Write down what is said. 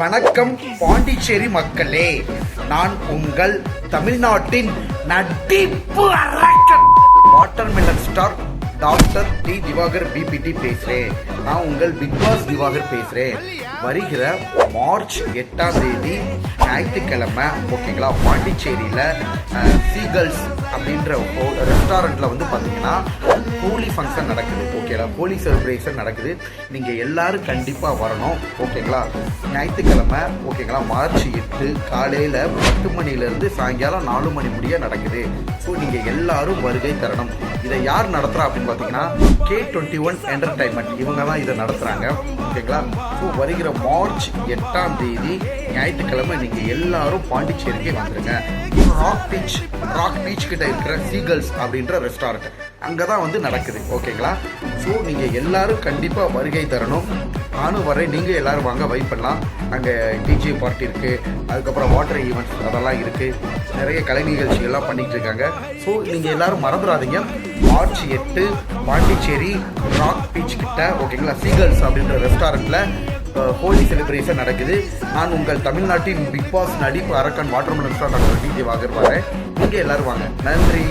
வணக்கம் பாண்டிச்சேரி மக்களே, நான் உங்கள் தமிழ்நாட்டின் நடிப்பு அரக்கன் watermelon star doctor D Divakar BPT பேசுகிறேன். நான் உங்கள் பிக் பாஸ் திவாகர் பேசுகிறேன். வருகிற மார்ச் 8ஆம் தேதி ஞாயிற்றுக்கிழமை ஓகேங்களா, பாண்டிச்சேரியில் சீகல்ஸ் அப்படின்ற ரெஸ்டாரண்ட்டில் வந்து பார்த்தீங்கன்னா ஹோலி ஃபங்க்ஷன் நடக்குது ஓகேங்களா, ஹோலி செலிப்ரேஷன் நடக்குது. நீங்கள் எல்லாரும் கண்டிப்பாக வரணும் ஓகேங்களா. ஞாயிற்றுக்கிழமை ஓகேங்களா, மார்ச் 8 காலையில் 10 மணிலேருந்து சாயங்காலம் 4 மணி முடிய நடக்குது. ஸோ நீங்கள் எல்லாரும் வருகை தரணும். இதை யார் நடத்துகிறா அப்படின்னு பார்த்தீங்கன்னா K21 என்டர்டைன்மெண்ட், இவங்க தான் இதை நடத்துகிறாங்க ஓகேங்களா. ஸோ வருகிற மார்ச் 8ஆம் தேதி ஞாயிற்றுக்கிழமை நீங்கள் எல்லாரும் பாண்டிச்சேரிக்கு வந்துடுங்க. ராக் பீச் கிட்ட இருக்கிற சீகல்ஸ் அப்படின்ற ரெஸ்டாரண்ட் அங்கே தான் வந்து நடக்குது ஓகேங்களா. ஸோ நீங்கள் எல்லாரும் கண்டிப்பாக வருகை தரணும். நானும் வரேன், நீங்கள் எல்லோரும் வாங்க, வைப் பண்ணலாம். அங்கே டிஜே பார்ட்டி இருக்குது, அதுக்கப்புறம் வாட்டர் ஈவெண்ட்ஸ் அதெல்லாம் இருக்குது, நிறைய கலை நிகழ்ச்சிகள்லாம் பண்ணிகிட்டு இருக்காங்க. ஸோ நீங்கள் எல்லோரும் மறந்துடாதீங்க. மார்ச் 8 பாண்டிச்சேரி ராக் பீச் கிட்ட ஓகேங்களா, சீகல்ஸ் அப்படின்ற ரெஸ்டாரண்ட்டில் ஹோலி செலிப்ரேஷன் நடக்குது. நான் உங்கள் தமிழ்நாட்டின் பிக் பாஸ் நடிப்பு அரக்கன் watermelon star doctor D Divakar வரேன். நீங்கள் எல்லோரும் வாங்க. நன்றி.